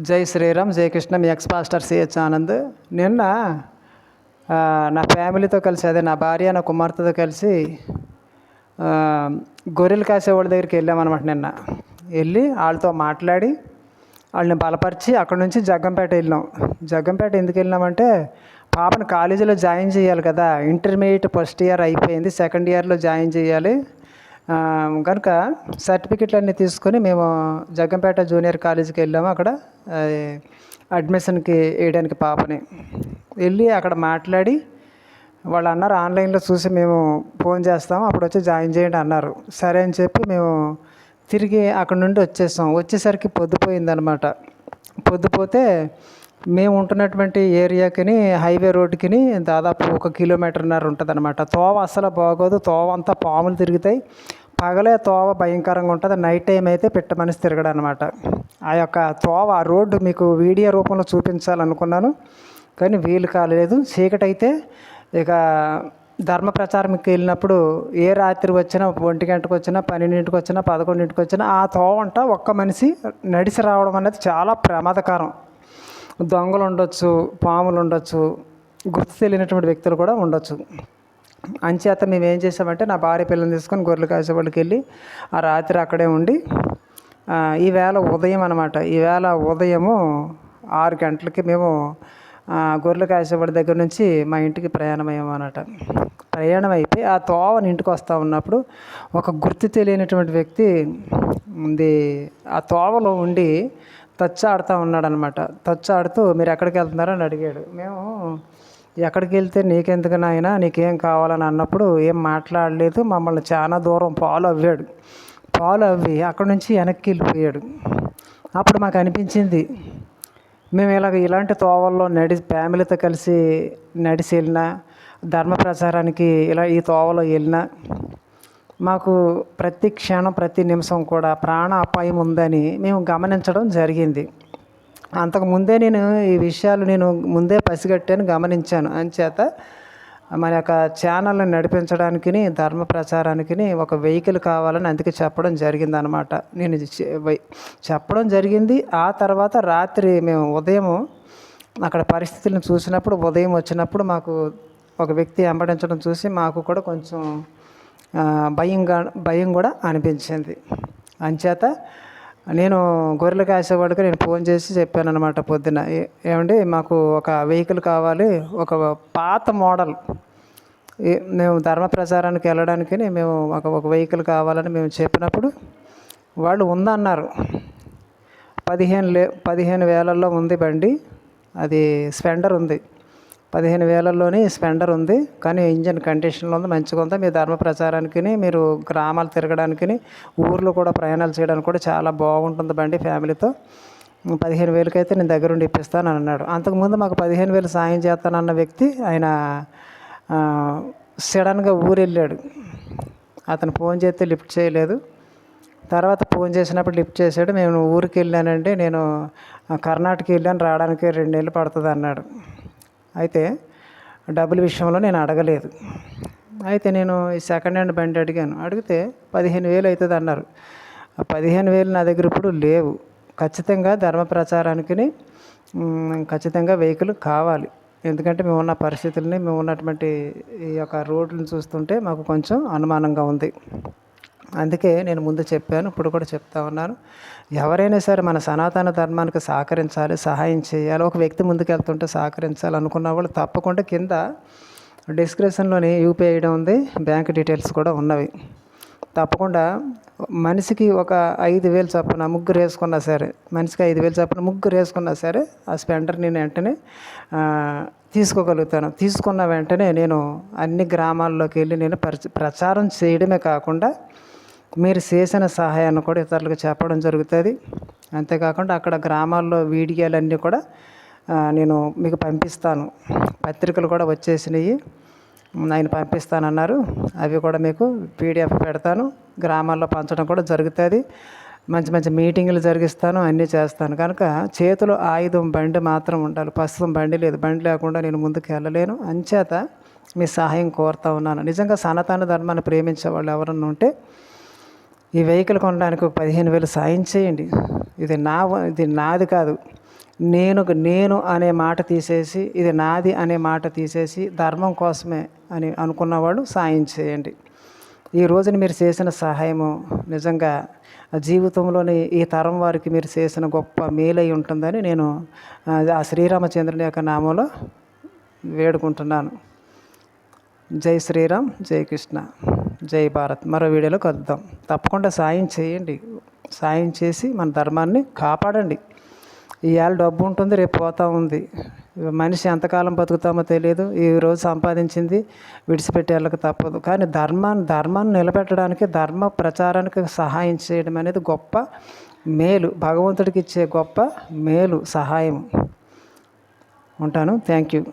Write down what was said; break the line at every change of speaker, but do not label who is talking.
జై శ్రీరామ్, జై కృష్ణ. మీ X pastor CH Anand. నిన్న నా ఫ్యామిలీతో కలిసి, అదే నా భార్య నా కుమార్తెతో కలిసి గొర్రెలు కాసేవాళ్ళ దగ్గరికి వెళ్ళామన్నమాట. నిన్న వెళ్ళి వాళ్ళతో మాట్లాడి వాళ్ళని బలపరిచి అక్కడ నుంచి జగ్గంపేట వెళ్ళాం. జగ్గంపేట ఎందుకు వెళ్ళామంటే పాపను కాలేజీలో జాయిన్ చేయాలి కదా. ఇంటర్మీడియట్ ఫస్ట్ ఇయర్ అయిపోయింది, సెకండ్ ఇయర్లో జాయిన్ చేయాలి కనుక సర్టిఫికెట్లు అన్నీ తీసుకొని మేము జగ్గంపేట జూనియర్ కాలేజీకి వెళ్ళాము. అక్కడ అడ్మిషన్కి వేయడానికి పాపని వెళ్ళి అక్కడ మాట్లాడి వాళ్ళు అన్నారు ఆన్లైన్లో చూసి మేము ఫోన్ చేస్తాము, అప్పుడు వచ్చి జాయిన్ చేయండి అన్నారు. సరే అని చెప్పి మేము తిరిగి అక్కడ నుండి వచ్చేసాం. వచ్చేసరికి పొద్దుపోయిందనమాట. పొద్దుపోతే మేము ఉంటున్నటువంటి ఏరియాకి హైవే రోడ్డుకి దాదాపు 1 కిలోమీటర్న్నర ఉంటుంది అనమాట. తోవ అసలు బాగోదు, తోవ అంతా పాములు తిరుగుతాయి. పగలే తోవ భయంకరంగా ఉంటుంది, నైట్ టైం అయితే పిట్ట మనిషి తిరగడం అనమాట. ఆ యొక్క తోవ, ఆ రోడ్డు మీకు వీడియో రూపంలో చూపించాలనుకున్నాను కానీ వీలు కాలేదు. చీకటి అయితే ఇక ధర్మ ప్రచారంకి వెళ్ళినప్పుడు ఏ రాత్రి వచ్చినా, 1 గంటకు వచ్చినా, 12ంటికి వచ్చినా, 11ంటికి వచ్చినా ఆ తోవంట ఒక్క మనిషి నడిచి రావడం అనేది చాలా ప్రమాదకరం. దొంగలు ఉండొచ్చు, పాములు ఉండొచ్చు, గుర్తు తెలియనటువంటి వ్యక్తులు కూడా ఉండొచ్చు. అంచేత మేము ఏం చేసామంటే నా భార్య పిల్లల్ని తీసుకొని గొర్రెలు కాసేవాళ్ళకి వెళ్ళి ఆ రాత్రి అక్కడే ఉండి ఈవేళ ఉదయం అనమాట, ఈవేళ ఉదయము 6 గంటలకి మేము గొర్రెలు కాసేవాడి దగ్గర నుంచి మా ఇంటికి ప్రయాణమయ్యామన్నమాట. ప్రయాణం అయిపోయి ఆ తోవని ఇంటికి వస్తూ ఉన్నప్పుడు ఒక గుర్తు తెలియనటువంటి వ్యక్తి ఆ తోవలో ఉండి తచ్చాడుతూ ఉన్నాడనమాట. తచ్చాడుతూ మీరు ఎక్కడికి వెళ్తున్నారని అడిగాడు. మేము ఎక్కడికి వెళ్తే నీకెందుకు నాయనా, నీకేం కావాలని అన్నప్పుడు ఏం మాట్లాడలేదు. మమ్మల్ని చాలా దూరం ఫాలో అవ్వాడు. ఫాలో అవ్వి అక్కడి నుంచి వెనక్కి వెళ్ళిపోయాడు. అప్పుడు మాకు అనిపించింది, మేము ఇలాంటి తోవల్లో ఫ్యామిలీతో కలిసి నడిచి వెళ్ళినా, ధర్మ ప్రచారానికి ఈ తోవలో వెళ్ళినా మాకు ప్రతి క్షణం ప్రతి నిమిషం కూడా ప్రాణ అపాయం ఉందని మేము గమనించడం జరిగింది. అంతకుముందే నేను ఈ విషయాలు ముందే పసిగట్టాను, గమనించాను. అంచేత మన యొక్క ఛానల్ని నడిపించడానికి, ధర్మ ప్రచారానికి ఒక వెహికల్ కావాలని అందుకే చెప్పడం జరిగింది అనమాట. నేను చెప్పడం జరిగింది. ఆ తర్వాత రాత్రి మేము ఉదయం అక్కడ పరిస్థితులను చూసినప్పుడు, ఉదయం వచ్చినప్పుడు మాకు ఒక వ్యక్తి వెంబడించడం చూసి మాకు కూడా కొంచెం భయం కూడా అనిపించింది. అంచేత నేను గొర్రెలు కాసేవాడికి నేను ఫోన్ చేసి చెప్పాను అనమాట పొద్దున్న, ఏమండి మాకు ఒక వెహికల్ కావాలి, ఒక పాత మోడల్, మేము ధర్మ ప్రచారానికి వెళ్ళడానికి మేము ఒక వెహికల్ కావాలని మేము చెప్పినప్పుడు వాళ్ళు ఉందన్నారు. 15,000లో ఉంది బండి, అది స్పెండర్ ఉంది. 15,000లోని స్పెండర్ ఉంది, కానీ ఇంజన్ కండిషన్లో ఉంది, మంచిగా ఉంది. మీ ధర్మ ప్రచారానికి, మీరు గ్రామాలు తిరగడానికి, ఊర్లో కూడా ప్రయాణాలు చేయడానికి కూడా చాలా బాగుంటుంది బండి. ఫ్యామిలీతో 15,000కి అయితే నేను దగ్గరుండి ఇప్పిస్తాను అని అన్నాడు. అంతకుముందు మాకు 15,000 సాయం చేస్తానన్న వ్యక్తి ఆయన సడన్గా ఊరు వెళ్ళాడు. అతను ఫోన్ చేస్తే లిఫ్ట్ చేయలేదు. తర్వాత ఫోన్ చేసినప్పుడు లిఫ్ట్ చేశాడు. నేను ఊరికి వెళ్ళానండి, నేను కర్ణాటక వెళ్ళాను, రావడానికి 2 నెలలు పడుతుంది అన్నాడు. అయితే డబ్బుల విషయంలో నేను అడగలేదు. అయితే నేను ఈ సెకండ్ హ్యాండ్ బండి అడిగాను. అడిగితే 15,000 అవుతుంది అన్నారు. 15,000 నా దగ్గర ఇప్పుడు లేవు. ఖచ్చితంగా ధర్మ ప్రచారానికి ఖచ్చితంగా వెహికల్ కావాలి. ఎందుకంటే మేము ఉన్న పరిస్థితుల్ని, మేము ఉన్నటువంటి ఈ యొక్క రోడ్లను చూస్తుంటే మాకు కొంచెం అనుమానంగా ఉంది. అందుకే నేను ముందు చెప్పాను, ఇప్పుడు కూడా చెప్తా ఉన్నాను. ఎవరైనా సరే మన సనాతన ధర్మానికి సహకరించాలి, సహాయం చేయాలి. ఒక వ్యక్తి ముందుకు వెళ్తుంటే సహకరించాలి అనుకున్న వాళ్ళు తప్పకుండా కింద డిస్క్రిప్షన్లోని యూపీఐ ఐడి ఉంది, బ్యాంక్ డీటెయిల్స్ కూడా ఉన్నవి. తప్పకుండా మనిషికి ఒక 5,000 చొప్పున ముగ్గురు వేసుకున్నా సరే, మనిషికి 5,000 చొప్పున ముగ్గురు వేసుకున్నా సరే ఆ స్పెండర్ నేను వెంటనే తీసుకోగలుగుతాను. తీసుకున్న వెంటనే నేను అన్ని గ్రామాల్లోకి వెళ్ళి నేను ప్రచారం చేయడమే కాకుండా మీరు చేసిన సహాయాన్ని కూడా ఇతరులకు చెప్పడం జరుగుతుంది. అంతేకాకుండా అక్కడ గ్రామాల్లో వీడియోలన్నీ కూడా నేను మీకు పంపిస్తాను. పత్రికలు కూడా వచ్చేసినాయి, ఆయన పంపిస్తానన్నారు. అవి కూడా మీకు పీడిఎఫ్ పెడతాను. గ్రామాల్లో పంచడం కూడా జరుగుతుంది. మంచి మంచి మీటింగులు జరిగిస్తాను, అన్నీ చేస్తాను. కనుక చేతిలో ఆయుధం బండి మాత్రం ఉండాలి. ప్రస్తుతం బండి లేదు, బండి లేకుండా నేను ముందుకు వెళ్ళలేను. అంచేత మీ సహాయం కోరుతూ ఉన్నాను. నిజంగా సనాతన ధర్మాన్ని ప్రేమించే వాళ్ళు ఎవరన్నా ఉంటే ఈ వెహికల్ కొనడానికి ఒక 15,000 సాయం చేయండి. ఇది నాది కాదు, నేను అనే మాట తీసేసి, ఇది నాది అనే మాట తీసేసి ధర్మం కోసమే అని అనుకున్నవాళ్ళు సాయం చేయండి. ఈ రోజున మీరు చేసిన సహాయము నిజంగా జీవితంలోని ఈ తరం వారికి మీరు చేసిన గొప్ప మేలై ఉంటుందని నేను ఆ శ్రీరామచంద్రుని యొక్క నామంలో వేడుకుంటున్నాను. జై శ్రీరామ్, జై కృష్ణ, జై భారత్. మరో వీడియోలో కలుద్దాం. తప్పకుండా సాయం చేయండి. సాయం చేసి మన ధర్మాన్ని కాపాడండి. ఇవాళ డబ్బు ఉంటుంది, రేపు పోతూ ఉంది. మనిషి ఎంతకాలం బతుకుతామో తెలియదు. ఈరోజు సంపాదించింది విడిచిపెట్టి వెళ్ళక తప్పదు. కానీ ధర్మాన్ని నిలబెట్టడానికి, ధర్మ ప్రచారానికి సహాయం చేయడం అనేది గొప్ప మేలు, భగవంతుడికి ఇచ్చే గొప్ప మేలు, సహాయం. ఉంటాను. Thank you.